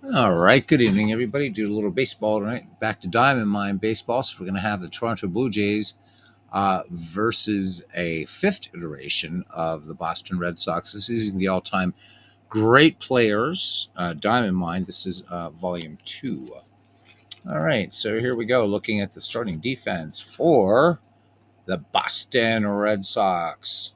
All right, good evening, everybody. Do a little baseball tonight. Back to Diamond Mine baseball. So we're going to have the Toronto Blue Jays versus a fifth iteration of the Boston Red Sox. This is the all-time great players. Diamond Mine. This is Volume 2. All right, so here we go. Looking at the starting defense for the Boston Red Sox.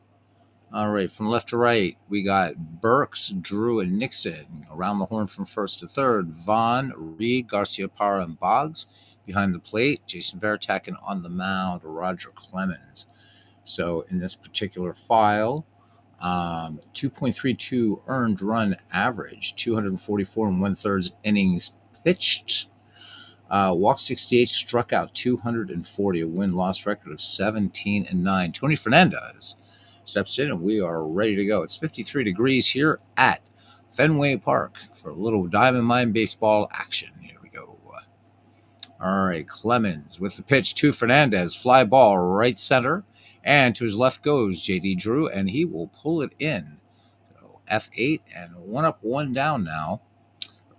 All right, from left to right, we got Burks, Drew, and Nixon. Around the horn from first to third, Vaughn, Reed, Garcia Parra, and Boggs. Behind the plate, Jason Varitek, and on the mound, Roger Clemens. So in this particular file, 2.32 earned run average, 244 and one-thirds innings pitched. Walk 68, struck out 240, a win-loss record of 17-9. Tony Fernandez steps in, and we are ready to go. It's 53 degrees here at Fenway Park for a little Diamond Mine baseball action. Here we go. All right, Clemens with the pitch to Fernandez. Fly ball right center, and to his left goes J.D. Drew, and he will pull it in. So F8, and one up, one down now.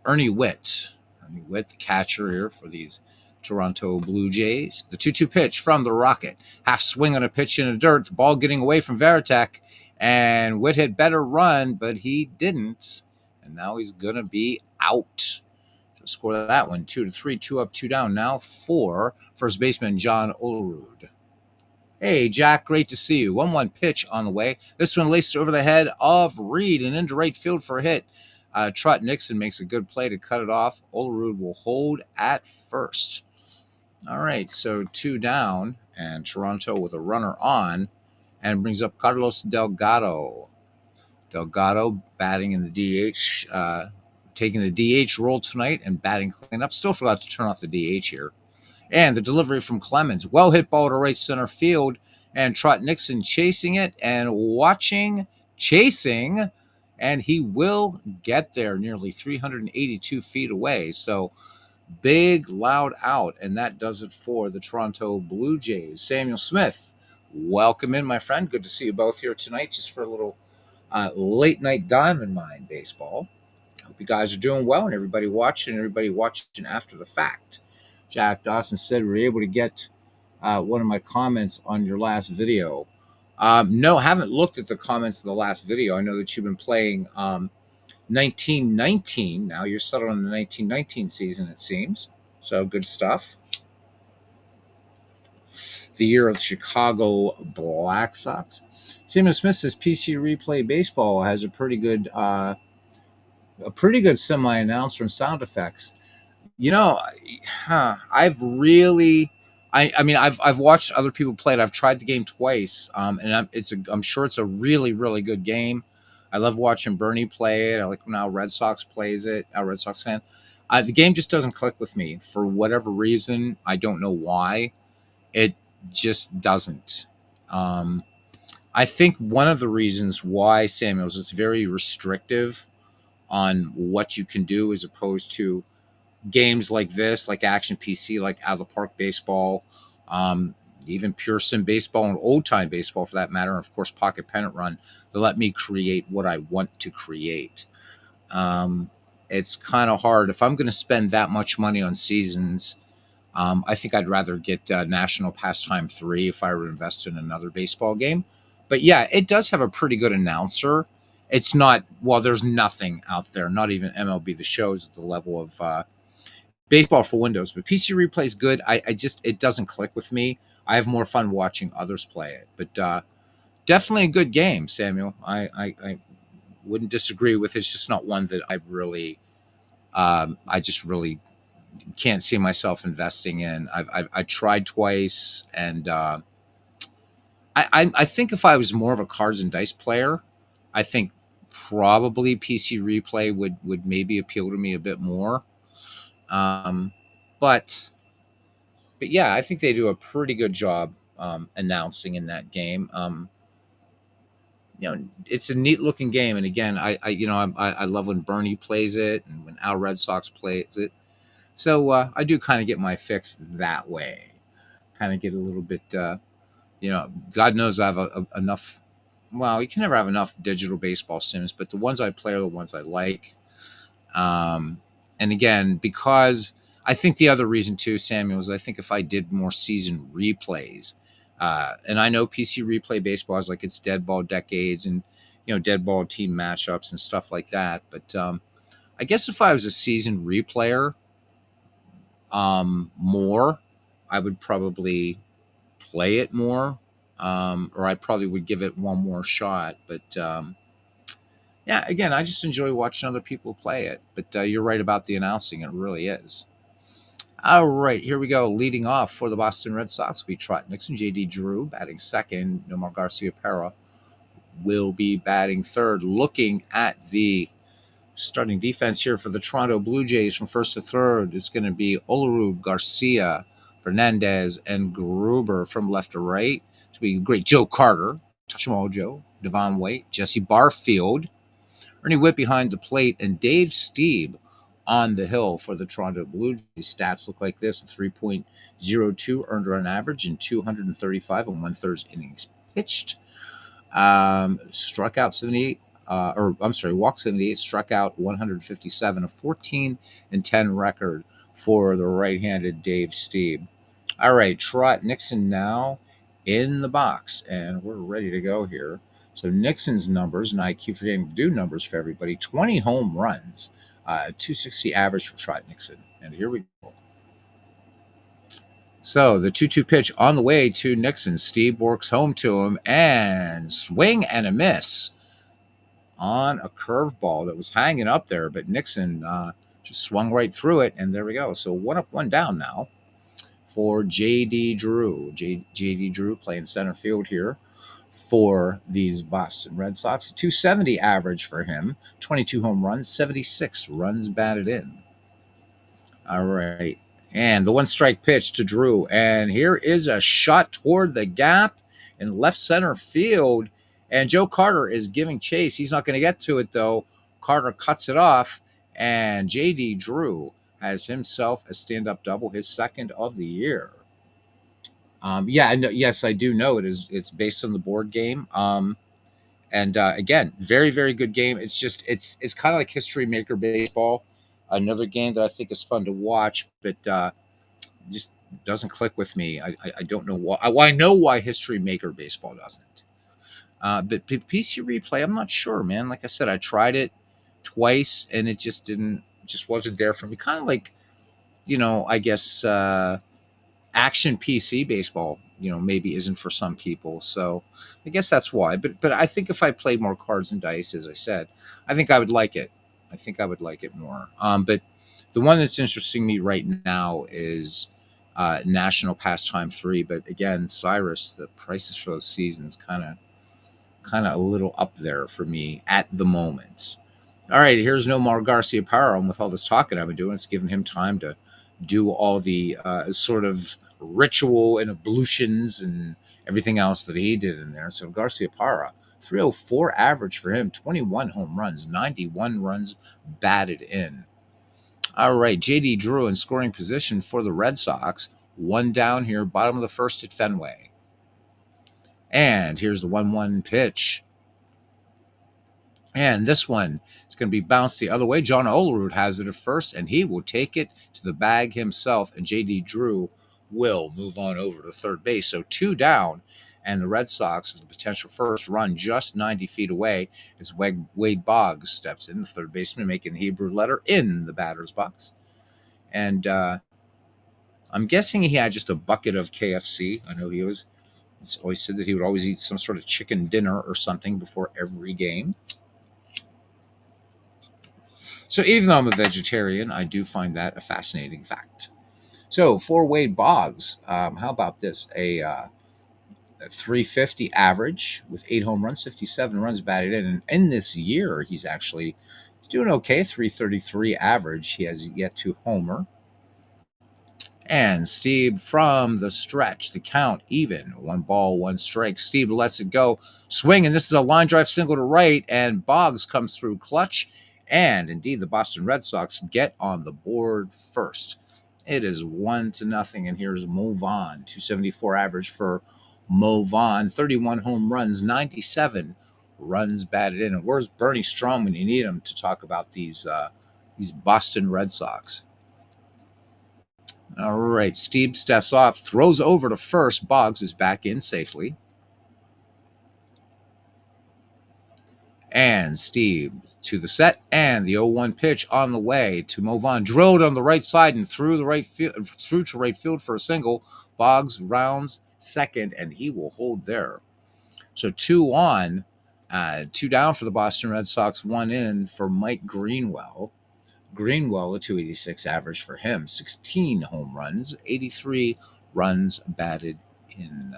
Ernie Witt, the catcher here for these Toronto Blue Jays. The 2-2 pitch from the Rocket. Half swing on a pitch in the dirt. The ball getting away from Varitek. And Witt had better run, but he didn't. And now he's going to be out. To score that one, 2-3, 2 up, 2 down. Now for first baseman John Olerud. Hey, Jack, great to see you. 1-1 pitch on the way. This one laces over the head of Reed and into right field for a hit. Trot Nixon makes a good play to cut it off. Olerud will hold at first. All right, so 2 down, and Toronto with a runner on, and brings up Carlos Delgado. Delgado batting in the DH, taking the DH role tonight and batting cleanup. Still forgot to turn off the DH here. And the delivery from Clemens. Well hit ball to right center field, and Trot Nixon chasing it and chasing, and he will get there nearly 382 feet away. So big, loud out, and that does it for the Toronto Blue Jays. Samuel Smith, welcome in, my friend. Good to see you both here tonight, just for a little late night Diamond Mine baseball. Hope you guys are doing well, and everybody watching after the fact. Jack Dawson said we were able to get one of my comments on your last video. No, haven't looked at the comments of the last video. I know that you've been playing 1919. Now you're settled on the 1919 season, it seems. So good stuff. The year of the Chicago Black Sox. Samuel Smith says PC Replay Baseball has a pretty good semi-announcer and sound effects. You know, I've really, I mean, I've watched other people play it. I've tried the game twice, and I'm sure it's a really, really good game. I love watching Bernie play it. I like when Al Red Sox plays it. Al Red Sox fan. The game just doesn't click with me for whatever reason. I don't know why. It just doesn't. I think one of the reasons why, Samuels, it's very restrictive on what you can do as opposed to games like this, like Action PC, like Out of the Park Baseball, even Pure Sim Baseball and Old Time Baseball for that matter, and of course Pocket Pennant Run, to let me create what I want to create. It's kind of hard. If I'm going to spend that much money on seasons, I think I'd rather get National Pastime 3 if I were to invest in another baseball game. But yeah, it does have a pretty good announcer. It's not, well, there's nothing out there, not even MLB The Shows at the level of Baseball for Windows, but PC Replay is good. It doesn't click with me. I have more fun watching others play it, but definitely a good game, Samuel. I wouldn't disagree with it. It's just not one that I just really can't see myself investing in. I tried twice, and I think if I was more of a cards and dice player, I think probably PC Replay would maybe appeal to me a bit more. Um, but yeah, I think they do a pretty good job announcing in that game. It's a neat looking game, and again, I love when Bernie plays it and when Al Red Sox plays it. So I do kind of get my fix that way. Kind of get a little bit, God knows I have enough. Well, you can never have enough digital baseball sims, but the ones I play are the ones I like. And again, because I think the other reason too, Samuel, is I think if I did more season replays, and I know PC replay baseball is like it's dead ball decades and dead ball team matchups and stuff like that. But I guess if I was a seasoned replayer, more, I would probably play it more, or I probably would give it one more shot. But yeah, again, I just enjoy watching other people play it. But you're right about the announcing; it really is. All right, here we go. Leading off for the Boston Red Sox, we Trot Nixon, J.D. Drew batting second. Nomar Garcia-Parra will be batting third. Looking at the starting defense here for the Toronto Blue Jays from first to third, it's going to be Olaru, Garcia, Fernandez, and Gruber from left to right. It's going to be great Joe Carter, Touch 'em all Joe, Devon White, Jesse Barfield, Ernie Whitt behind the plate, and Dave Stieb on the hill for the Toronto Blue Jays. Stats look like this: 3.02 earned run average in 235 and one-third innings pitched. Struck out 78, walked 78, struck out 157, a 14-10 record for the right-handed Dave Stieb. All right, Trot Nixon now in the box, and we're ready to go here. So Nixon's numbers, and I keep forgetting to do numbers for everybody: 20 home runs, 260 average for Trot Nixon. And here we go. So the 2-2 pitch on the way to Nixon. Steve works home to him, and swing and a miss on a curveball that was hanging up there, but Nixon just swung right through it, and there we go. So 1 up, 1 down now for J.D. Drew. J.D. Drew playing center field here for these Boston Red Sox. 270 average for him, 22 home runs, 76 runs batted in. All right. And the 1-strike pitch to Drew. And here is a shot toward the gap in left center field. And Joe Carter is giving chase. He's not going to get to it, though. Carter cuts it off. And J.D. Drew has himself a stand-up double, his second of the year. Yes, I do know it is. It's based on the board game. And again, very, very good game. It's just it's kind of like History Maker Baseball, another game that I think is fun to watch, but just doesn't click with me. I don't know why. I know why History Maker Baseball doesn't. But PC Replay, I'm not sure, man. Like I said, I tried it twice, and it just wasn't there for me. Kind of like, I guess action PC baseball, maybe isn't for some people. So I guess that's why. But I think if I played more cards and dice, as I said, I think I would like it. I think I would like it more. But the one that's interesting me right now is National Pastime 3. But again, Cyrus, the prices for those seasons kind of a little up there for me at the moment. All right, here's Nomar Garcia-Parra. And with all this talking I've been doing, it's given him time to do all the sort of ritual and ablutions and everything else that he did in there. So Garcia-Parra, 304 average for him, 21 home runs, 91 runs batted in. All right, J.D. Drew in scoring position for the Red Sox. 1 down here, bottom of the first at Fenway. And here's the 1-1 pitch. And this one is going to be bounced the other way. John Olerud has it at first, and he will take it to the bag himself. And J.D. Drew will move on over to third base. So 2 down, and the Red Sox with the potential first run just 90 feet away as Wade Boggs steps in, the third baseman, making the Hebrew letter in the batter's box. And I'm guessing he had just a bucket of KFC. I know he's always said that he would always eat some sort of chicken dinner or something before every game. So even though I'm a vegetarian, I do find that a fascinating fact. So for Wade Boggs, how about this? A 350 average with 8 home runs, 57 runs batted in. And in this year, he's doing okay, 333 average. He has yet to homer. And Steve from the stretch, the count even, 1 ball, 1 strike. Steve lets it go, swing, and this is a line drive single to right, and Boggs comes through clutch. And indeed, the Boston Red Sox get on the board first. It is 1-0, and here's Mo Vaughn, 274 average for Mo Vaughn, 31 home runs, 97 runs batted in. And where's Bernie Strom when you need him to talk about these These Boston Red Sox. All right, Steve steps off, throws over to first. Boggs is back in safely. And Steve to the set, and the 0-1 pitch on the way to move on. Drilled on the right side and through to right field for a single. Boggs rounds second, and he will hold there. So 2 on, 2 down for the Boston Red Sox, 1 in for Mike Greenwell. Greenwell, a 286 average for him, 16 home runs, 83 runs batted in.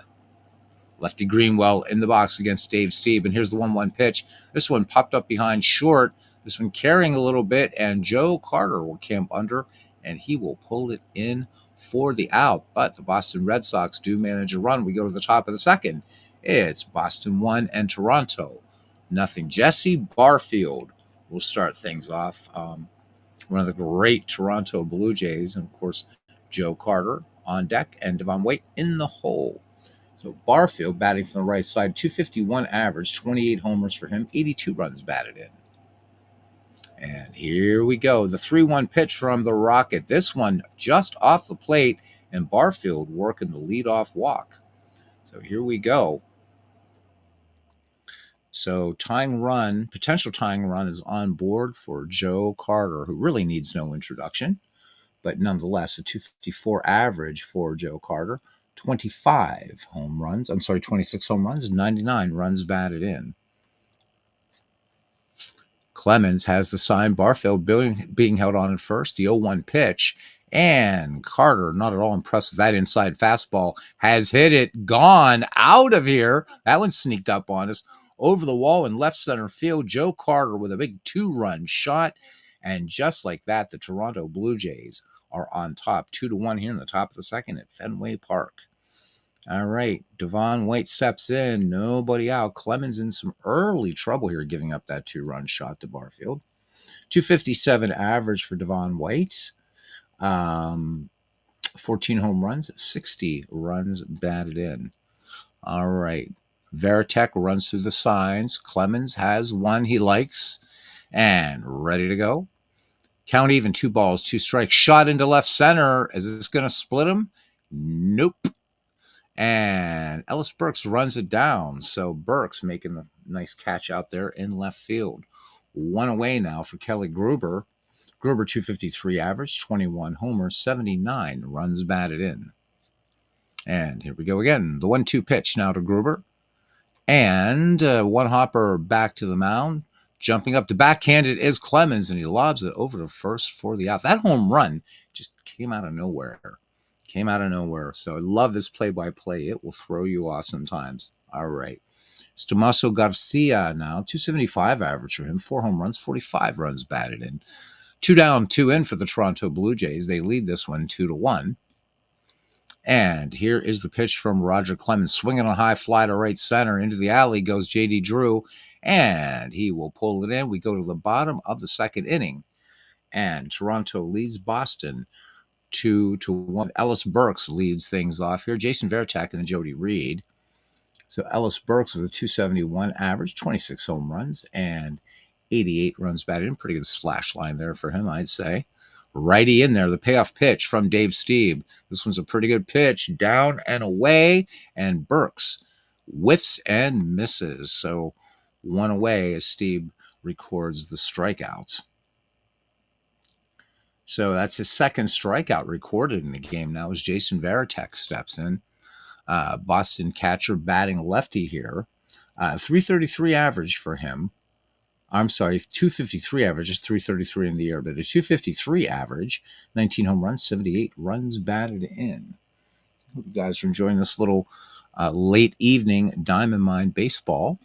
Lefty Greenwell in the box against Dave Stieb. And here's the 1-1 pitch. This one popped up behind short. This one carrying a little bit, and Joe Carter will camp under, and he will pull it in for the out. But the Boston Red Sox do manage a run. We go to the top of the second. It's Boston 1 and Toronto nothing. Jesse Barfield will start things off. One of the great Toronto Blue Jays, and of course, Joe Carter on deck, and Devon White in the hole. So Barfield batting from the right side, 251 average, 28 homers for him, 82 runs batted in. And here we go. The 3-1 pitch from the Rocket. This one just off the plate, and Barfield working the leadoff walk. So here we go. So potential tying run is on board for Joe Carter, who really needs no introduction. But nonetheless, a 254 average for Joe Carter. 26 home runs, 99 runs batted in. Clemens has the sign. Barfield being held on at first. The 0-1 pitch. And Carter, not at all impressed with that inside fastball, has hit it. Gone out of here. That one sneaked up on us. Over the wall in left center field. Joe Carter with a big 2-run shot. And just like that, the Toronto Blue Jays are on top, 2-1 here in the top of the second at Fenway Park. All right, Devon White steps in, nobody out. Clemens in some early trouble here, giving up that 2-run shot to Barfield. 257 average for Devon White. 14 home runs, 60 runs batted in. All right, Veritek runs through the signs. Clemens has one he likes and ready to go. Count even, 2 balls, 2 strikes. Shot into left center. Is this going to split him? Nope. And Ellis Burks runs it down. So Burks making a nice catch out there in left field. 1 away now for Kelly Gruber. Gruber, 253 average, 21 homers, 79 runs batted in. And here we go again. The 1-2 pitch now to Gruber. And one hopper back to the mound. Jumping up to backhand it is Clemens, and he lobs it over to first for the out. That home run just came out of nowhere. So I love this play-by-play. It will throw you off sometimes. All right. It's Tomaso Garcia now, 275 average for him, 4 home runs, 45 runs batted in. 2 down, 2 in for the Toronto Blue Jays. They lead this one 2-1. And here is the pitch from Roger Clemens. Swinging a high fly to right center. Into the alley goes J.D. Drew, and he will pull it in. We go to the bottom of the second inning, and Toronto leads Boston 2-1. Ellis Burks leads things off here. Jason Veritek and then Jody Reed. So Ellis Burks with a 271 average, 26 home runs, and 88 runs batted in. Pretty good slash line there for him, I'd say. Righty in there, the payoff pitch from Dave Stieb. This one's a pretty good pitch, down and away, and Burks whiffs and misses. So 1 away as Stieb records the strikeouts. So that's his second strikeout recorded in the game now as Jason Veritek steps in. Boston catcher batting lefty here. 333 average for him. 253 average, just 333 in the air, but a 253 average, 19 home runs, 78 runs batted in. Hope you guys are enjoying this little late evening Diamond Mine baseball.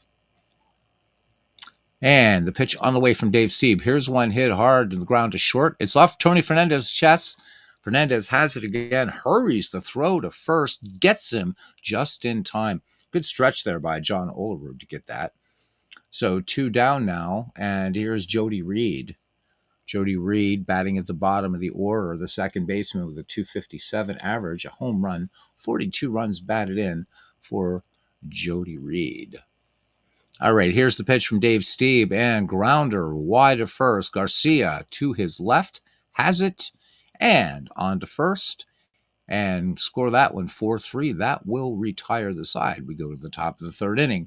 And the pitch on the way from Dave Stieb. Here's one hit hard to the ground to short. It's off Tony Fernandez's chest. Fernandez has it again, hurries the throw to first, gets him just in time. Good stretch there by John Olerud to get that. So 2 down now, and here's Jody Reed. Jody Reed batting at the bottom of the order, the second baseman with a 257 average, a home run, 42 runs batted in for Jody Reed. All right, here's the pitch from Dave Stieb, and grounder wide of first. Garcia to his left has it, and on to first, and score that one 4-3. That will retire the side. We go to the top of the third inning.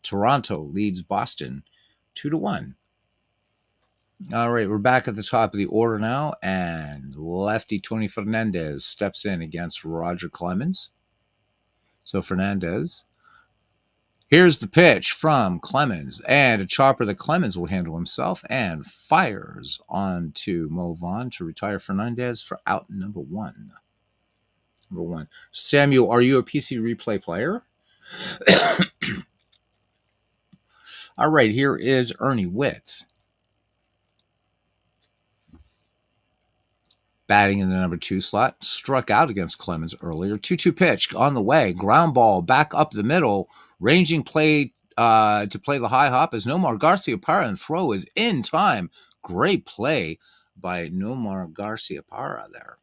Toronto leads Boston 2-1. All right, we're back at the top of the order now, and lefty Tony Fernandez steps in against Roger Clemens. So Fernandez. Here's the pitch from Clemens, and a chopper that Clemens will handle himself and fires on to Mo Vaughn to retire Fernandez for out number one. Samuel, are you a PC replay player? All right, here is Ernie Witt. Batting in the number 2 slot, struck out against Clemens earlier. 2-2 pitch on the way. Ground ball back up the middle. Ranging play to play the high hop as Nomar Garciaparra, and throw is in time. Great play by Nomar Garciaparra there.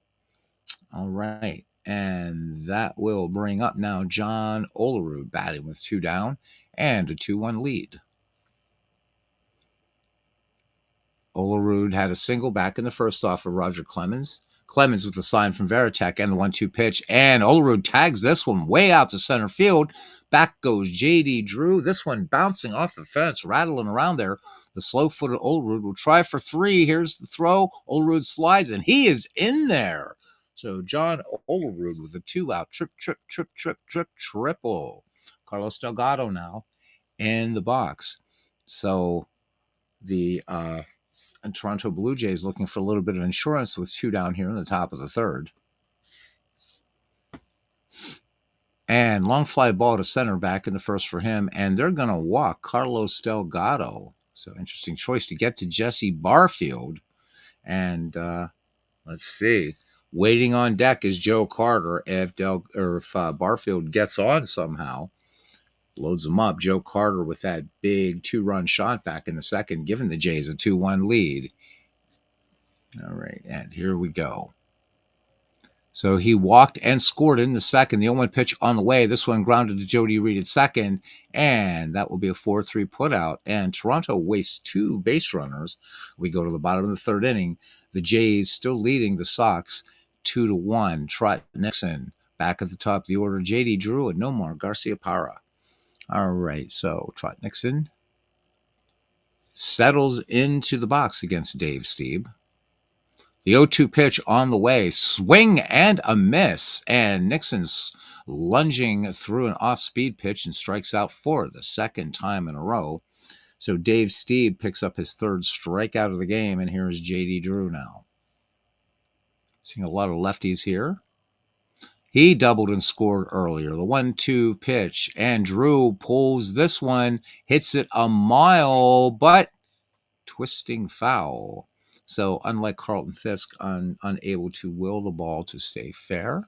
All right. And that will bring up now John Olerud batting with 2 down and a 2-1 lead. Olerud had a single back in the first off of Roger Clemens. Clemens with the sign from Veritek and the 1-2 pitch. And Olerud tags this one way out to center field. Back goes J.D. Drew. This one bouncing off the fence, rattling around there. The slow-footed Olerud will try for 3. Here's the throw. Olerud slides, and he is in there. So John Olerud with a 2-out triple. Carlos Delgado now in the box. So the and Toronto Blue Jays looking for a little bit of insurance with 2 down here in the top of the third. And long fly ball to center back in the first for him. And they're going to walk Carlos Delgado. So interesting choice to get to Jesse Barfield. And let's see. Waiting on deck is Joe Carter. If Barfield gets on somehow, loads them up. Joe Carter with that big 2-run shot back in the second, giving the Jays a 2-1 lead. All right, and here we go. So he walked and scored in the second. The 0-1 pitch on the way. This one grounded to Jody Reed at second, and that will be a 4-3 putout. And Toronto wastes 2 base runners. We go to the bottom of the third inning. The Jays still leading the Sox 2-1. Trot Nixon back at the top of the order. J.D. Drew and Nomar Garciaparra. All right, so Trot Nixon settles into the box against Dave Stieb. The 0-2 pitch on the way. Swing and a miss. And Nixon's lunging through an off-speed pitch and strikes out for the second time in a row. So Dave Stieb picks up his 3rd strikeout of the game. And here's J.D. Drew now. Seeing a lot of lefties here. He doubled and scored earlier. The 1-2 pitch. And Drew pulls this one. Hits it a mile, but twisting foul. So unlike Carlton Fisk, unable to will the ball to stay fair.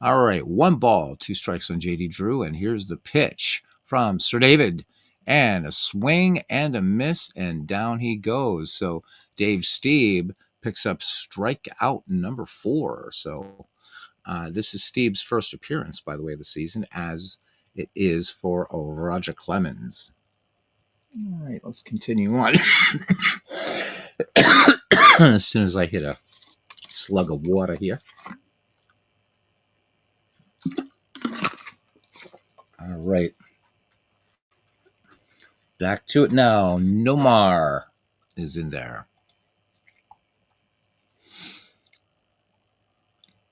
All right, 1 ball, 2 strikes on J.D. Drew, and here's the pitch from Sir David. And a swing and a miss, and down he goes. So Dave Stieb picks up strikeout number 4. So this is Stieb's first appearance, by the way, of the season, as it is for Roger Clemens. All right, let's continue on. As soon as I hit a slug of water here. All right. Back to it now. Nomar is in there.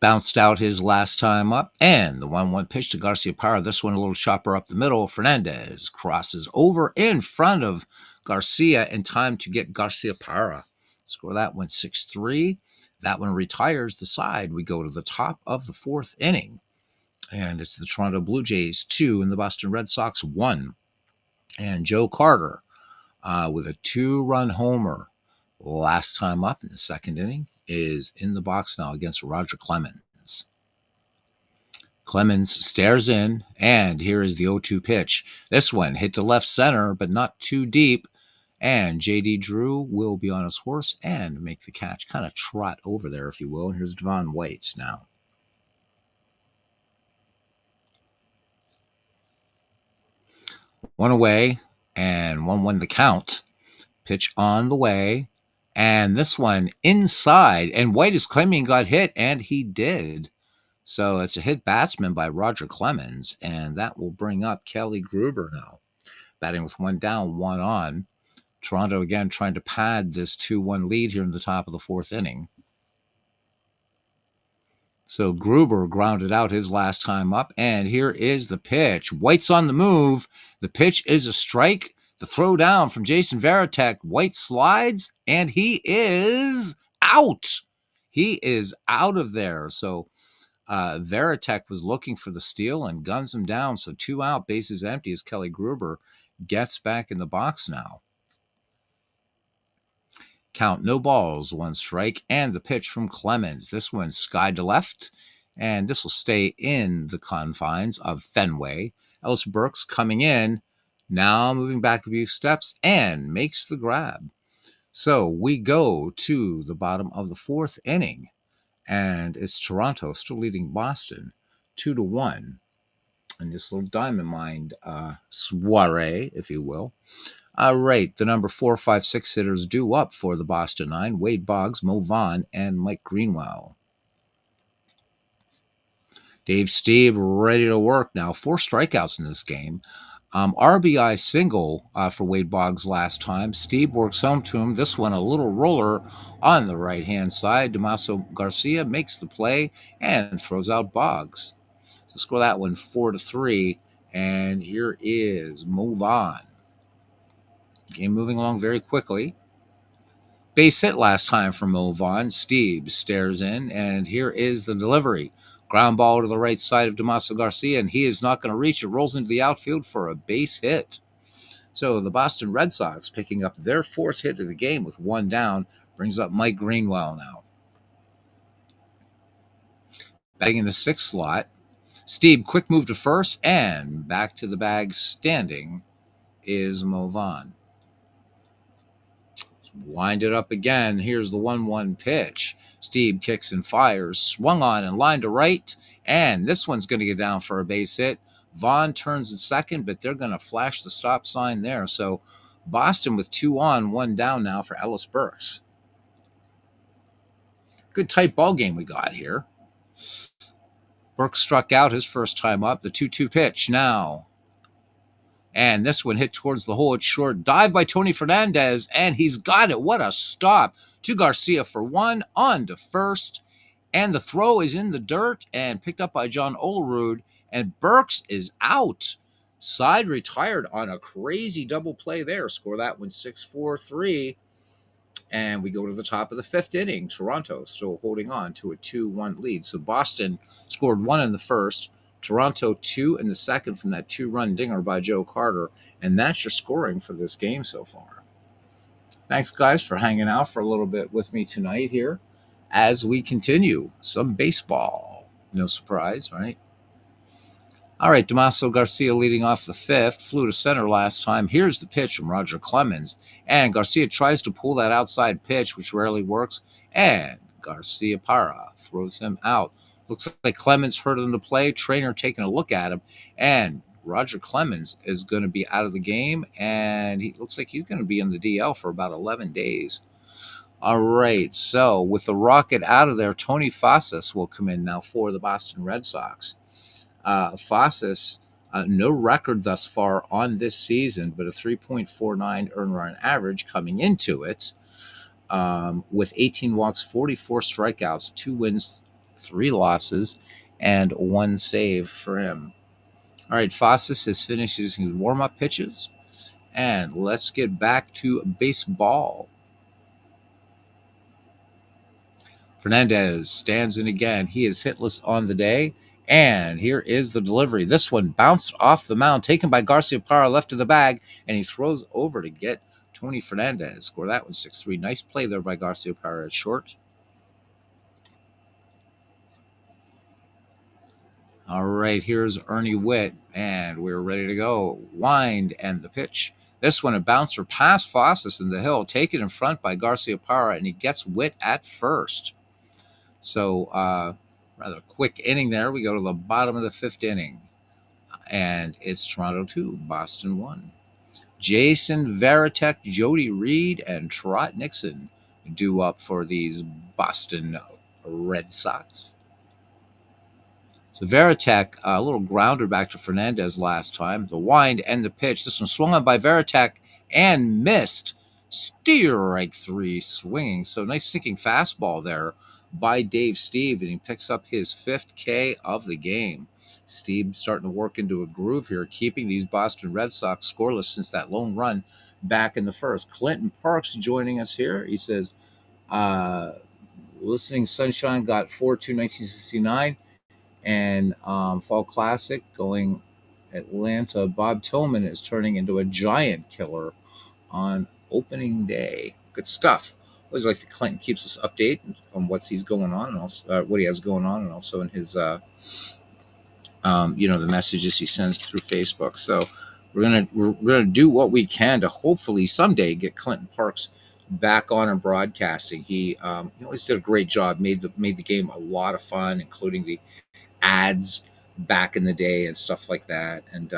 Bounced out his last time up. And the 1-1 pitch to Garciaparra. This one a little chopper up the middle. Fernandez crosses over in front of Garcia in time to get Garciaparra. Score that one 6-3. That one retires the side. We go to the top of the 4th inning. And it's the Toronto Blue Jays 2 and the Boston Red Sox 1. And Joe Carter with a 2-run homer last time up in the 2nd inning is in the box now against Roger Clemens. Clemens stares in, and here is the 0-2 pitch. This one hit to left center, but not too deep. And J.D. Drew will be on his horse and make the catch. Kind of trot over there, if you will. And here's Devon White now. One away and 1-1 the count. Pitch on the way. And this one inside. And White is claiming he got hit, and he did. So it's a hit batsman by Roger Clemens, and that will bring up Kelly Gruber now, batting with 1 down, 1 on. Toronto again trying to pad this 2-1 lead here in the top of the 4th inning. So Gruber grounded out his last time up, and here is the pitch. White's on the move. The pitch is a strike. The throw down from Jason Varitek. White slides, and he is out. He is out of there. So Varitek was looking for the steal and guns him down. So 2 out, bases empty as Kelly Gruber gets back in the box now. Count, no balls, 1 strike, and the pitch from Clemens. This one's skied to left, and this will stay in the confines of Fenway. Ellis Burks coming in, now moving back a few steps, and makes the grab. So we go to the bottom of the 4th inning, and it's Toronto still leading Boston 2-1 in this little diamond mind soiree, if you will. All right, the number 4, 5, 6 hitters due up for the Boston 9. Wade Boggs, Mo Vaughn, and Mike Greenwell. Dave Stieb ready to work now. 4 strikeouts in this game. RBI single for Wade Boggs last time. Stieb works home to him. This one a little roller on the right-hand side. Damaso Garcia makes the play and throws out Boggs. So score that one 4-3. And here is Mo Vaughn. Game moving along very quickly. Base hit last time for Mo Vaughn. Stieb stares in, and here is the delivery. Ground ball to the right side of Damaso Garcia, and he is not going to reach it. Rolls into the outfield for a base hit. So the Boston Red Sox picking up their 4th hit of the game with 1 down. Brings up Mike Greenwell now. Batting in the 6th slot. Stieb, quick move to first, and back to the bag standing is Mo Vaughn. Wind it up again. Here's the 1-1 pitch. Stieb kicks and fires. Swung on and lined to right. And this one's going to get down for a base hit. Vaughn turns at second, but they're going to flash the stop sign there. So Boston with 2 on, 1 down now for Ellis Burks. Good tight ball game we got here. Burks struck out his first time up. The 2-2 pitch now. And this one hit towards the hole. It's short. Dive by Tony Fernandez, and he's got it. What a stop. To Garcia for 1, on to first. And the throw is in the dirt and picked up by John Olerud. And Burks is out. Side retired on a crazy double play there. Score that one 6-4-3. And we go to the top of the 5th inning. Toronto still holding on to a 2-1 lead. So Boston scored 1 in the first. Toronto 2 in the second from that 2-run dinger by Joe Carter. And that's your scoring for this game so far. Thanks, guys, for hanging out for a little bit with me tonight here as we continue some baseball. No surprise, right? All right, Damaso Garcia leading off the 5th. Flew to center last time. Here's the pitch from Roger Clemens. And Garcia tries to pull that outside pitch, which rarely works. And Garcia Parra throws him out. Looks like Clemens heard him to play. Trainer taking a look at him. And Roger Clemens is going to be out of the game. And he looks like he's going to be in the DL for about 11 days. All right, so with the Rocket out of there, Tony Fasas will come in now for the Boston Red Sox. Fasas, no record thus far on this season, but a 3.49 earned run average coming into it, with 18 walks, 44 strikeouts, 2 wins, 3 losses, and 1 save for him. All right, Fasas has finished his warm-up pitches, and let's get back to baseball. Fernandez stands in again. He is hitless on the day. And here is the delivery. This one bounced off the mound, taken by Garcia Parra, left of the bag, and he throws over to get Tony Fernandez. Score that one 6-3. Nice play there by Garcia Parra at short. All right, here's Ernie Witt, and we're ready to go. Wind and the pitch. This one, a bouncer past Fasas in the hill, taken in front by Garcia Parra, and he gets Witt at first. So, rather quick inning there. We go to the bottom of the 5th inning. And it's Toronto 2, Boston 1. Jason Varitek, Jody Reed, and Trot Nixon due up for these Boston Red Sox. So Varitek, a little grounder back to Fernandez last time. The wind and the pitch. This one swung on by Varitek and missed. Strike 3 swinging. So nice sinking fastball there by Dave Stieb, and he picks up his 5th K of the game. Stieb starting to work into a groove here, keeping these Boston Red Sox scoreless since that lone run back in the first. Clinton Parks joining us here. He says, listening Sunshine got 4-2-1969. And Fall Classic going Atlanta. Bob Tillman is turning into a giant killer on opening day. Good stuff. Always like that Clinton keeps us updated on what he's going on and also what he has going on, and also in his the messages he sends through Facebook. So we're gonna do what we can to hopefully someday get Clinton Parks back on and broadcasting. He always did a great job. Made the game a lot of fun, including the ads back in the day and stuff like that. And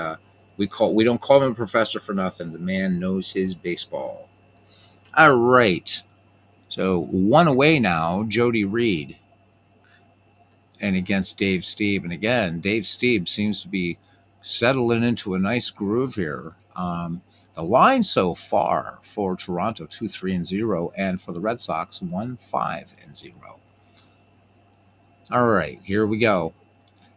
we don't call him a professor for nothing. The man knows his baseball. All right. So 1 away now, Jody Reed. And against Dave Stieb. And again, Dave Stieb seems to be settling into a nice groove here. The line so far for Toronto 2-3-0, and for the Red Sox 1-5-0. All right, here we go.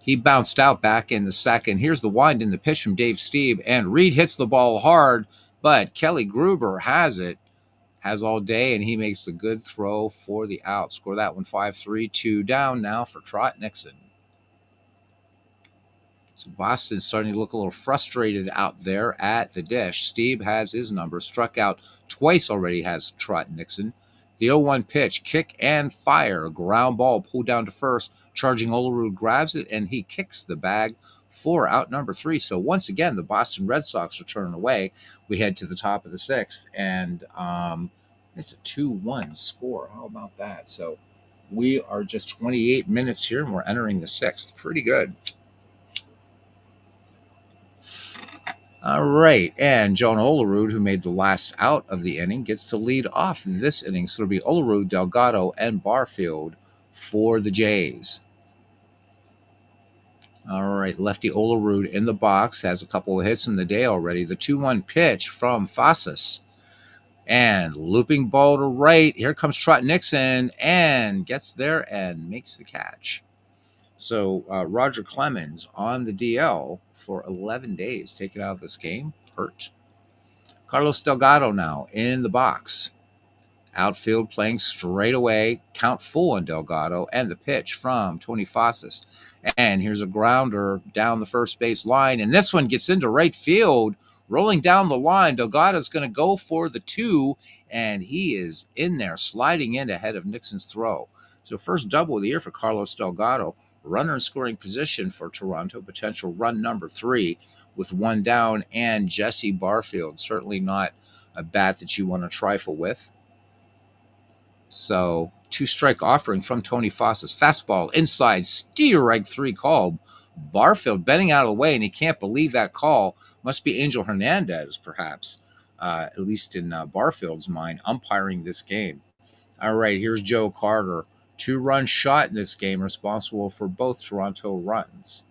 He bounced out back in the second. Here's the wind in the pitch from Dave Stieb, and Reed hits the ball hard, but Kelly Gruber has all day, and he makes the good throw for the out. Score that one 5-3, 2 down now for Trot Nixon. So Boston's starting to look a little frustrated out there at the dish. Stieb has his number, struck out twice already, has Trot Nixon. The 0-1 pitch, kick and fire, ground ball pulled down to first. Charging Olerud grabs it, and he kicks the bag for out number 3. So once again, the Boston Red Sox are turning away. We head to the top of the 6th, and it's a 2-1 score. How about that? So we are just 28 minutes here, and we're entering the 6th. Pretty good. All right, and John Olerud, who made the last out of the inning, gets to lead off this inning. So it'll be Olerud, Delgado, and Barfield for the Jays. All right, lefty Olerud in the box, has a couple of hits in the day already. The 2-1 pitch from Fasas. And looping ball to right. Here comes Trot Nixon, and gets there and makes the catch. So Roger Clemens on the DL for 11 days, taken out of this game, hurt. Carlos Delgado now in the box. Outfield playing straight away, count full on Delgado, and the pitch from Tony Fasas. And here's a grounder down the first base line, and this one gets into right field, rolling down the line. Delgado's going to go for the 2, and he is in there, sliding in ahead of Nixon's throw. So first double of the year for Carlos Delgado. Runner in scoring position for Toronto, potential run number 3 with 1 down, and Jesse Barfield, certainly not a bat that you want to trifle with. So 2-strike offering from Tony Fasas. Fastball inside, strike 3 call. Barfield bending out of the way, and he can't believe that call. Must be Angel Hernandez, perhaps, at least in Barfield's mind, umpiring this game. All right, here's Joe Carter. 2-run shot in this game, responsible for both Toronto runs.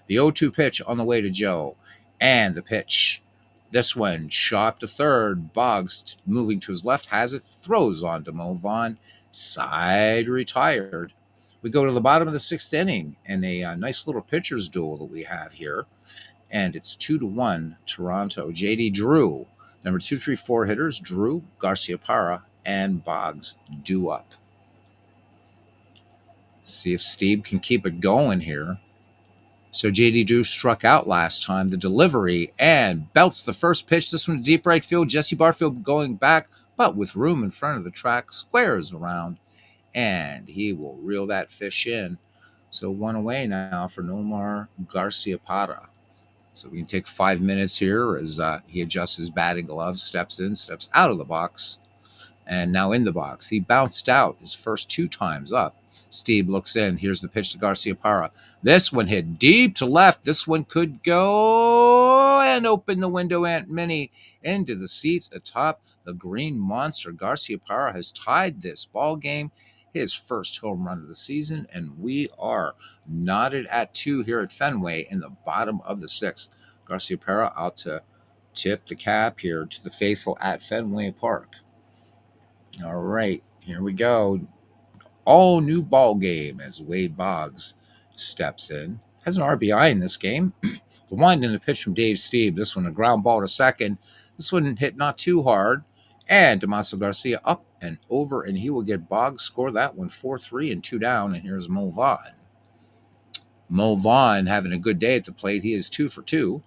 The 0-2 pitch on the way to Joe. And the pitch. This one, chop to third. Boggs moving to his left, has it, throws on to Mo Vaughn. Side retired. We go to the bottom of the 6th inning, and a nice little pitcher's duel that we have here. And it's 2-1 Toronto. J.D. Drew, number 2, 3, 4 hitters, Drew, Garciaparra, and Boggs due up. See if Stieb can keep it going here. So J.D. Drew struck out last time. The delivery, and belts the first pitch. This one to deep right field. Jesse Barfield going back, but with room in front of the track, squares around, and he will reel that fish in. So 1 away now for Nomar Garciaparra. So we can take 5 minutes here as he adjusts his batting gloves, steps in, steps out of the box, and now in the box. He bounced out his first 2 times up. Steve looks in. Here's the pitch to Garciaparra. This one hit deep to left. This one could go and open the window, Aunt Minnie, into the seats atop the Green Monster. Garciaparra has tied this ball game, his first home run of the season, and we are knotted at 2 here at Fenway in the bottom of the 6th. Garciaparra out to tip the cap here to the faithful at Fenway Park. All right, here we go. All new ball game as Wade Boggs steps in. Has an RBI in this game. The wind in the pitch from Dave Steve. This one a ground ball to second. This one hit not too hard. And Damaso Garcia up and over, and he will get Boggs. Score that one 4-3 and 2 down. And here's Mo Vaughn. Mo Vaughn having a good day at the plate. He is 2 for 2.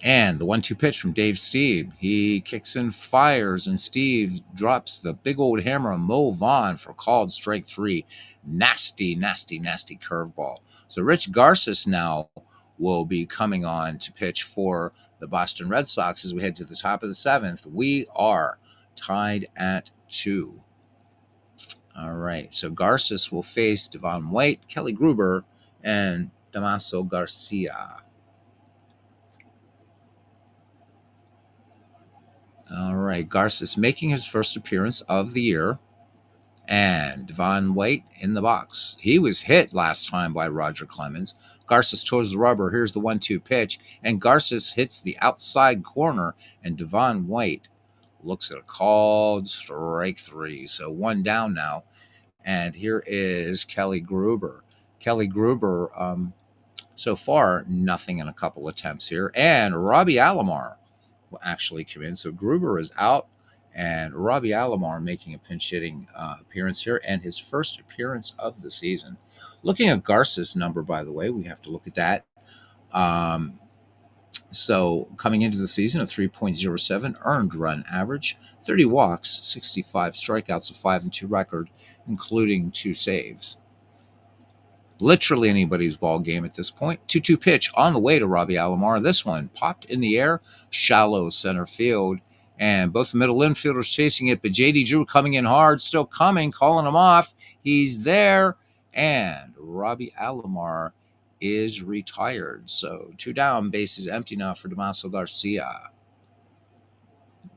And the 1-2 pitch from Dave Steve. He kicks and fires, and Steve drops the big old hammer on Mo Vaughn for called strike 3. Nasty, nasty, nasty curveball. So Rich Garces now will be coming on to pitch for the Boston Red Sox as we head to the top of the 7th. We are tied at 2. All right, so Garces will face Devon White, Kelly Gruber, and Damaso Garcia. All right, Garces making his first appearance of the year. And Devon White in the box. He was hit last time by Roger Clemens. Garces towards the rubber. Here's the 1-2 pitch. And Garces hits the outside corner. And Devon White looks at a called strike 3. So 1 down now. And here is Kelly Gruber. Kelly Gruber, so far, nothing in a couple attempts here. And Robbie Alomar will actually come in. So Gruber is out, and Robbie Alomar making a pinch hitting appearance here, and his first appearance of the season. Looking at Garces' number, by the way, we have to look at that. So coming into the season, a 3.07 earned run average, 30 walks, 65 strikeouts, a 5-2 record, including 2 saves. Literally anybody's ball game at this point. 2-2 pitch on the way to Robbie Alomar. This one popped in the air, shallow center field, and both the middle infielders chasing it, but J.D. Drew coming in hard, still coming, calling him off. He's there, and Robbie Alomar is retired. So 2 down, bases empty now for Damaso Garcia.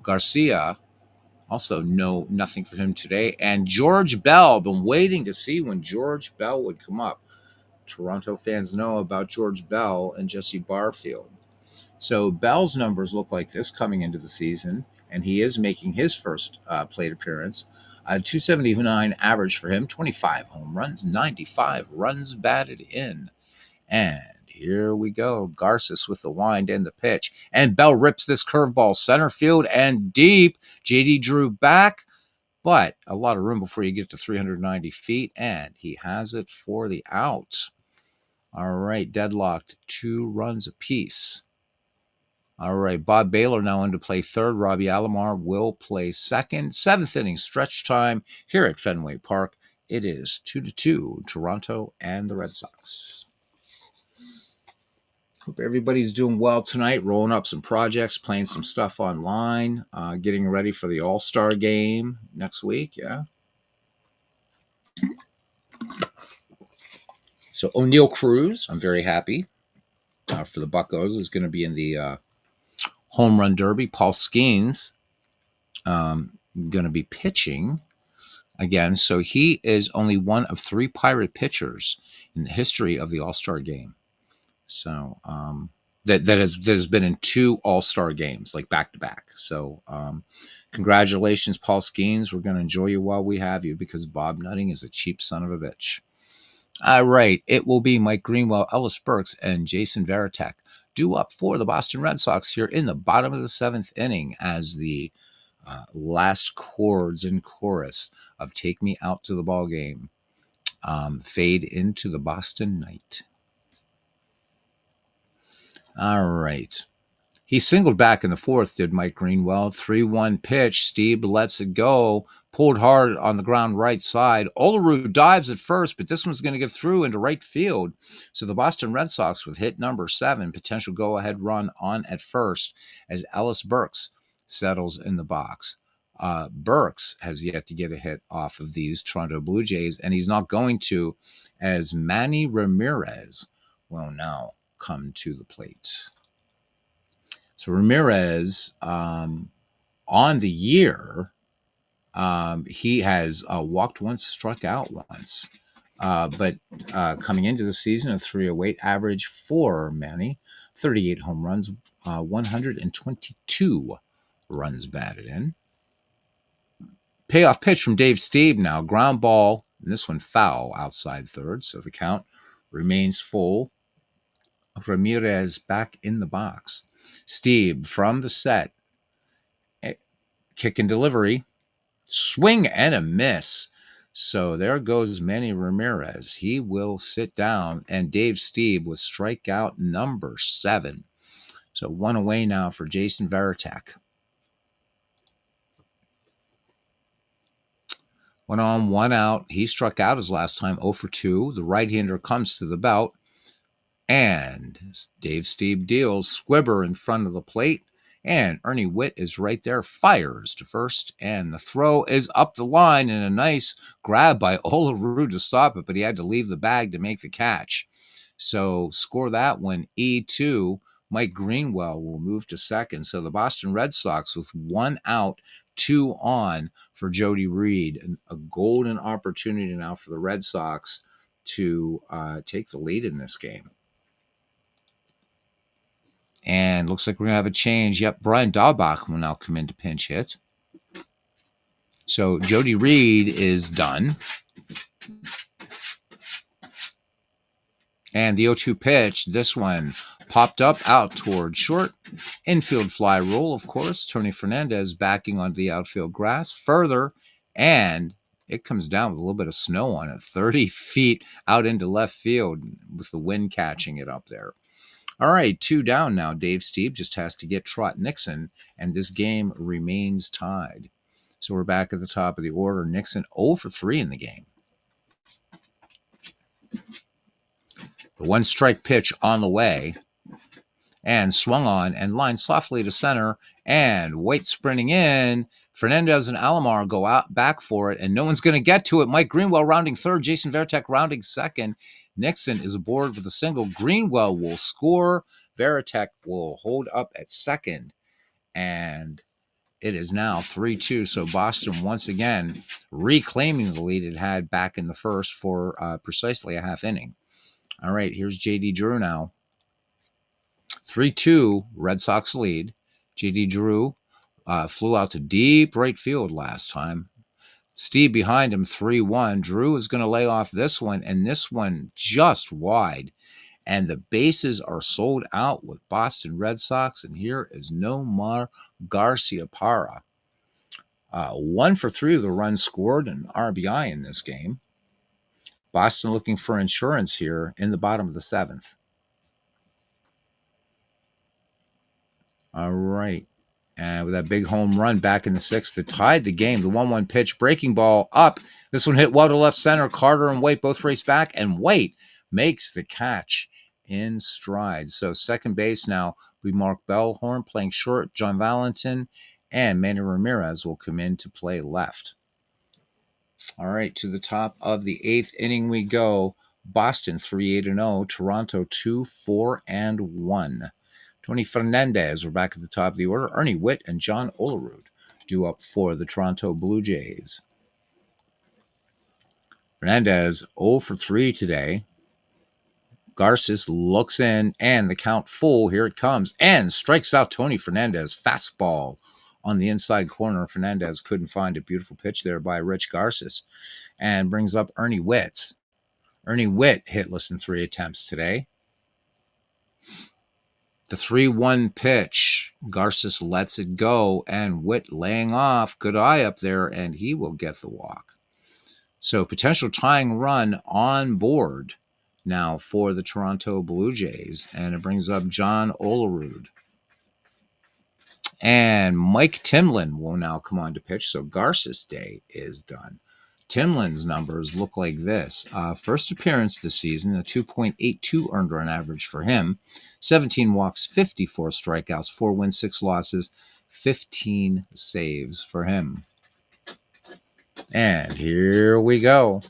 Garcia, also nothing for him today. And George Bell, been waiting to see when George Bell would come up. Toronto fans know about George Bell and Jesse Barfield. So Bell's numbers look like this coming into the season, and he is making his first plate appearance. 279 average for him, 25 home runs, 95 runs batted in. And here we go. Garces with the wind and the pitch. And Bell rips this curveball center field and deep. J.D. Drew back, but a lot of room before you get to 390 feet, and he has it for the out. All right, deadlocked, 2 runs apiece. All right, Bob Baylor now in to play third. Robbie Alomar will play second. 7th inning stretch time here at Fenway Park. It is 2-2, Toronto and the Red Sox. Hope everybody's doing well tonight, rolling up some projects, playing some stuff online, getting ready for the All-Star game next week, yeah. So O'Neill Cruz, I'm very happy for the Buccos, is going to be in the home run derby. Paul Skeens going to be pitching again. So he is only one of 3 Pirate pitchers in the history of the All-Star game. So that has been in 2 All-Star games, like back-to-back. So congratulations, Paul Skeens. We're going to enjoy you while we have you, because Bob Nutting is a cheap son of a bitch. All right, it will be Mike Greenwell, Ellis Burks, and Jason Varitek due up for the Boston Red Sox here in the bottom of the 7th inning as the last chords and chorus of Take Me Out to the Ball Game fade into the Boston night. All right. He singled back in the 4th, did Mike Greenwell. 3-1 pitch. Steve lets it go. Pulled hard on the ground right side. Olerud dives at first, but this one's going to get through into right field. So the Boston Red Sox with hit number 7, potential go-ahead run on at first as Ellis Burks settles in the box. Burks has yet to get a hit off of these Toronto Blue Jays, and he's not going to, as Manny Ramirez will now come to the plate. So Ramirez, on the year, he has walked once, struck out once. But coming into the season, a 308 average for Manny, 38 home runs, 122 runs batted in. Payoff pitch from Dave Stieb now. Ground ball, and this one foul outside third, so the count remains full. Ramirez back in the box. Stieb from the set. Kick and delivery. Swing and a miss. So there goes Manny Ramirez. He will sit down, and Dave Stieb with strikeout number 7. So one away now for Jason Varitek. 1 on, 1 out. He struck out his last time, 0 for 2. The right-hander comes to the belt, and Dave Stieb deals. Squibber in front of the plate, and Ernie Witt is right there, fires to first, and the throw is up the line, and a nice grab by Olerud to stop it, but he had to leave the bag to make the catch. So score that one, E2. Mike Greenwell will move to second. So the Boston Red Sox with 1 out, 2 on for Jody Reed. And a golden opportunity now for the Red Sox to take the lead in this game. And looks like we're going to have a change. Yep, Brian Daubach will now come in to pinch hit. So Jody Reed is done. And the 0-2 pitch, this one popped up out toward short. Infield fly roll, of course. Tony Fernandez backing onto the outfield grass further, and it comes down with a little bit of snow on it, 30 feet out into left field with the wind catching it up there. All right, 2 down now. Dave Stieb just has to get Trot Nixon, and this game remains tied. So we're back at the top of the order. Nixon 0 for 3 in the game. The 1-strike pitch on the way, and swung on and lined softly to center, and White sprinting in. Fernandez and Alomar go out back for it, and no one's going to get to it. Mike Greenwell rounding third, Jason Varitek rounding second. Nixon is aboard with a single. Greenwell will score. Varitek will hold up at second, and it is now 3-2. So Boston once again reclaiming the lead it had back in the first for precisely a half inning. All right, here's J.D. Drew now. 3-2, Red Sox lead. J.D. Drew flew out to deep right field last time. Steve behind him, 3-1. Drew is going to lay off this one, and this one just wide. And the bases are sold out with Boston Red Sox, and here is Nomar Garciaparra. 1 for 3 of the runs scored, and RBI in this game. Boston looking for insurance here in the bottom of the 7th. All right. And with that big home run back in the 6th that tied the game, the 1-1 pitch, breaking ball up. This one hit well to left center. Carter and White both race back, and White makes the catch in stride. So second base now will be Mark Bellhorn playing short. John Valentin and Manny Ramirez will come in to play left. All right, to the top of the 8th inning we go. Boston 3-8-0. Toronto 2-4-1. Tony Fernandez, we're back at the top of the order. Ernie Witt and John Olerud due up for the Toronto Blue Jays. Fernandez 0 for 3 today. Garces looks in, and the count full. Here it comes, and strikes out Tony Fernandez. Fastball on the inside corner. Fernandez couldn't find a beautiful pitch there by Rich Garces, and brings up Ernie Witt. Ernie Witt hitless in 3 attempts today. The 3-1 pitch. Garces lets it go, and Witt laying off. Good eye up there, and he will get the walk. So potential tying run on board now for the Toronto Blue Jays, and it brings up John Olerud. And Mike Timlin will now come on to pitch, so Garces' day is done. Timlin's numbers look like this. First appearance this season, a 2.82 earned run average for him. 17 walks, 54 strikeouts, 4 wins, 6 losses, 15 saves for him. And here we go.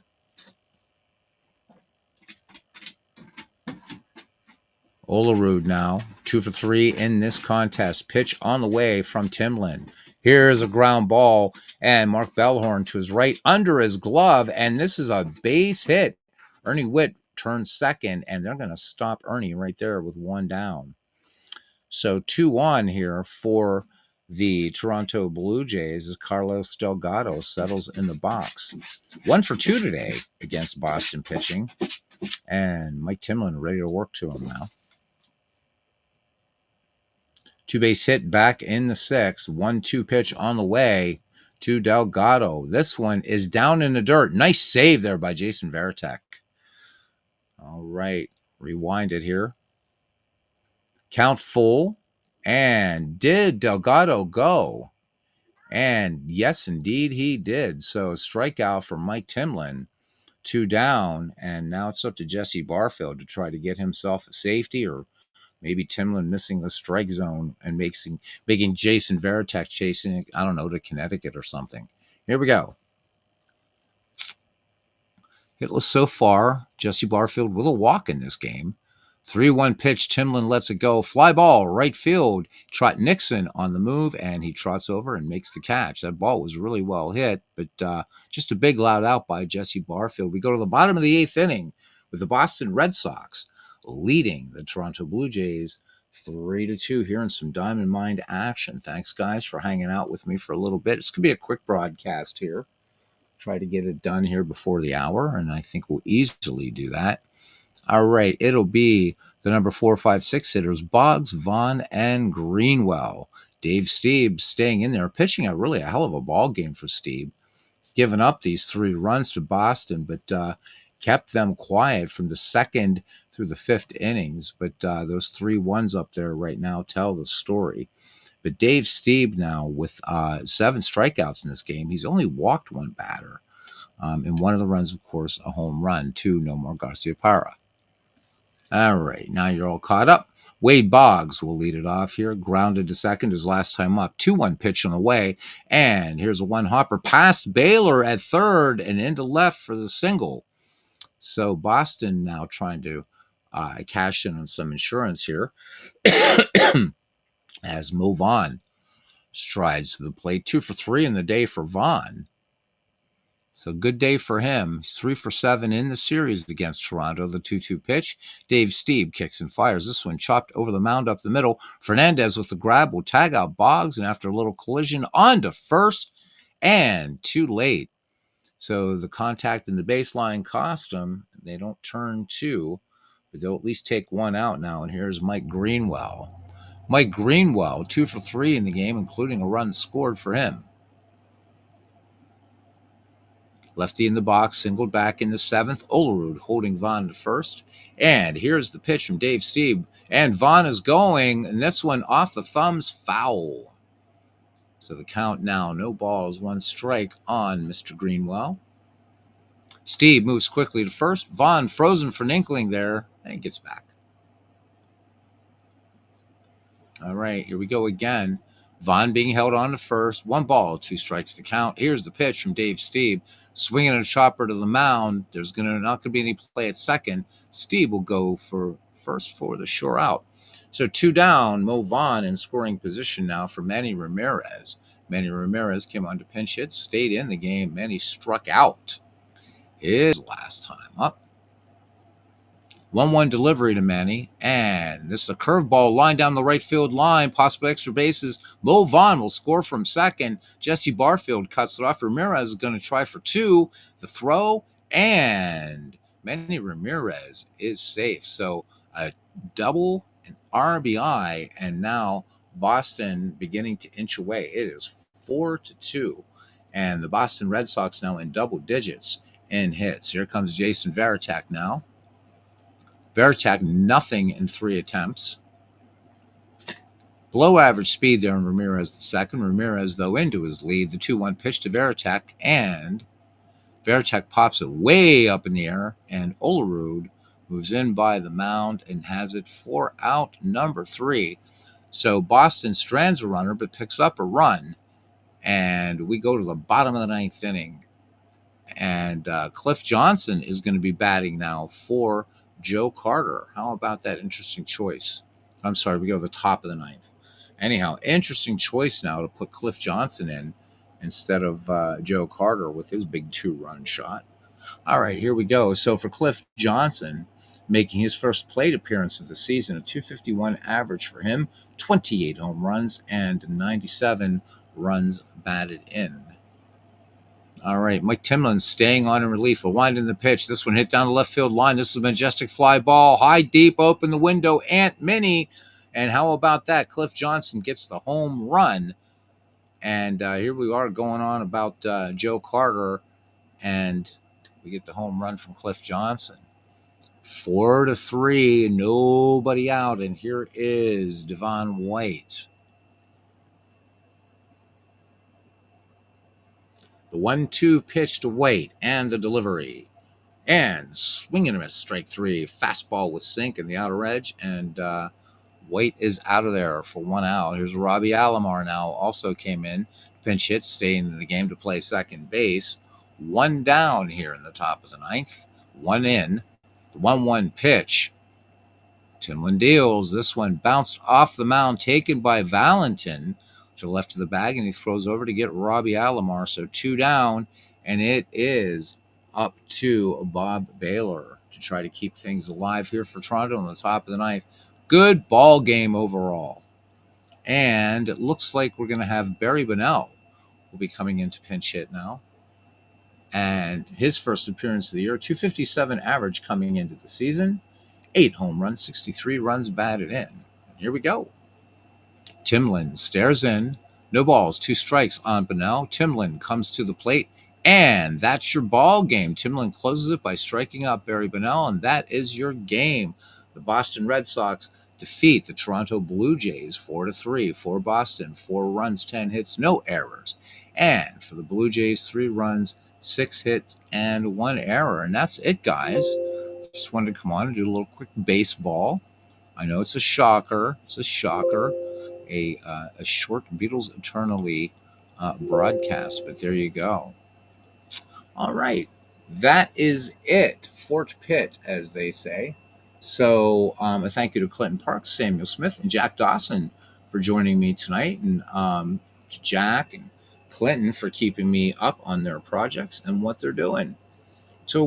Olerud now, 2 for 3 in this contest. Pitch on the way from Timlin. Here's a ground ball, and Mark Bellhorn to his right under his glove, and this is a base hit. Ernie Witt turns second, and they're going to stop Ernie right there with 1 down. So 2-1 here for the Toronto Blue Jays as Carlos Delgado settles in the box. 1 for 2 today against Boston pitching, and Mike Timlin ready to work to him now. 2-base hit back in the 6th. 1-2 pitch on the way to Delgado. This one is down in the dirt. Nice save there by Jason Varitek. All right, rewind it here. Count full. And did Delgado go? And yes, indeed, he did. So strikeout for Mike Timlin. 2 down. And now it's up to Jesse Barfield to try to get himself a safety, or maybe Timlin missing the strike zone and making Jason Varitek chasing it, I don't know, to Connecticut or something. Here we go. Hitless so far. Jesse Barfield with a walk in this game. 3-1 pitch. Timlin lets it go. Fly ball, right field. Trot Nixon on the move, and he trots over and makes the catch. That ball was really well hit, but just a big loud out by Jesse Barfield. We go to the bottom of the 8th inning with the Boston Red Sox leading the Toronto Blue Jays 3-2 here in some Diamond Mine action. Thanks, guys, for hanging out with me for a little bit. It's going to be a quick broadcast here. Try to get it done here before the hour, and I think we'll easily do that. All right, it'll be the number 4, 5, 6 hitters, Boggs, Vaughn, and Greenwell. Dave Stieb staying in there, pitching a really hell of a ball game for Stieb. He's given up these 3 runs to Boston, but kept them quiet from the 2nd through the 5th innings. But those 3 ones up there right now tell the story. But Dave Stieb now with 7 strikeouts in this game. He's only walked 1 batter. And one of the runs, of course, a home run to Nomar Garciaparra. All right, now you're all caught up. Wade Boggs will lead it off here. Grounded to second his last time up. 2-1 pitch on the way. And here's a 1-hopper past Baylor at third and into left for the single. So Boston now trying to cash in on some insurance here. As Mo Vaughn strides to the plate. 2 for 3 in the day for Vaughn. So good day for him. He's 3 for 7 in the series against Toronto. The 2-2 pitch. Dave Stieb kicks and fires. This one chopped over the mound up the middle. Fernandez with the grab will tag out Boggs, and after a little collision on to first, and too late. So the contact in the baseline cost them. They don't turn 2, but they'll at least take 1 out now. And here's Mike Greenwell. Mike Greenwell, 2 for 3 in the game, including a run scored for him. Lefty in the box, singled back in the 7th. Olerud holding Vaughn to first. And here's the pitch from Dave Stieb. And Vaughn is going, and this one off the thumbs, foul. So the count now, no balls, 1 strike on Mr. Greenwell. Stieb moves quickly to first. Vaughn frozen for an inkling there, and gets back. All right, here we go again. Vaughn being held on to first. 1 ball, 2 strikes the count. Here's the pitch from Dave Stieb. Swinging a chopper to the mound. There's not going to be any play at second. Stieb will go for first for the shore out. So 2 down. Mo Vaughn in scoring position now for Manny Ramirez. Manny Ramirez came on to pinch hit, stayed in the game. Manny struck out his last time up. 1-1 delivery to Manny, and this is a curveball line down the right field line, possible extra bases. Mo Vaughn will score from second. Jesse Barfield cuts it off. Ramirez is going to try for 2. The throw, and Manny Ramirez is safe. So a double, an RBI, and now Boston beginning to inch away. It is 4-2, and the Boston Red Sox now in double digits in hits. Here comes Jason Varitek now. Varitek, nothing in 3 attempts. Below average speed there on Ramirez the second. Ramirez, though, into his lead. The 2-1 pitch to Varitek, and Veritek pops it way up in the air, and Olerud moves in by the mound and has it for out number 3. So Boston strands a runner but picks up a run, and we go to the bottom of the 9th inning. And Cliff Johnson is going to be batting now for Joe Carter. How about that interesting choice? I'm sorry, we go to the top of the 9th. Anyhow, interesting choice now to put Cliff Johnson in instead of Joe Carter with his big 2-run shot. All right, here we go. So for Cliff Johnson, making his first plate appearance of the season, a 251 average for him, 28 home runs, and 97 runs batted in. All right, Mike Timlin staying on in relief. A wind in the pitch. This one hit down the left field line. This is a majestic fly ball. High, deep, open the window. Aunt Minnie. And how about that? Cliff Johnson gets the home run. And here we are going on about Joe Carter. And we get the home run from Cliff Johnson. 4-3, nobody out. And here is Devon White. The 1-2 pitch to White and the delivery. And swing and a miss, strike 3. Fastball with sink in the outer edge. And White is out of there for 1 out. Here's Robbie Alomar now. Also came in. Pinch hit, staying in the game to play second base. 1 down here in the top of the 9th. 1 in. The 1-1 pitch. Timlin deals. This one bounced off the mound, taken by Valentin to the left of the bag, and he throws over to get Robbie Alomar. So 2 down, and it is up to Bob Baylor to try to keep things alive here for Toronto on the top of the 9th. Good ball game overall. And it looks like we're going to have Barry Bonnell will be coming in to pinch hit now. And his first appearance of the year, 257 average coming into the season, 8 home runs, 63 runs batted in. And here we go. Timlin stares in. No balls, 2 strikes on Bonnell. Timlin comes to the plate, and that's your ball game. Timlin closes it by striking out Barry Bonnell, and that is your game. The Boston Red Sox defeat the Toronto Blue Jays 4-3 for Boston. 4 runs, 10 hits, no errors. And for the Blue Jays, 3 runs, 6 hits, and 1 error. And that's it, guys. Just wanted to come on and do a little quick baseball. I know it's a shocker. It's a shocker. A short Beatles Eternally broadcast, but there you go. All right. That is it. Fort Pitt, as they say. So a thank you to Clinton Parks, Samuel Smith, and Jack Dawson for joining me tonight, and to Jack and Clinton for keeping me up on their projects and what they're doing. So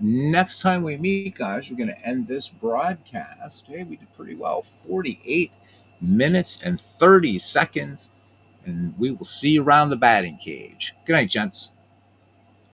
next time we meet, guys, we're going to end this broadcast. Hey, we did pretty well. 48 minutes and 30 seconds. And we will see you around the batting cage. Good night, gents.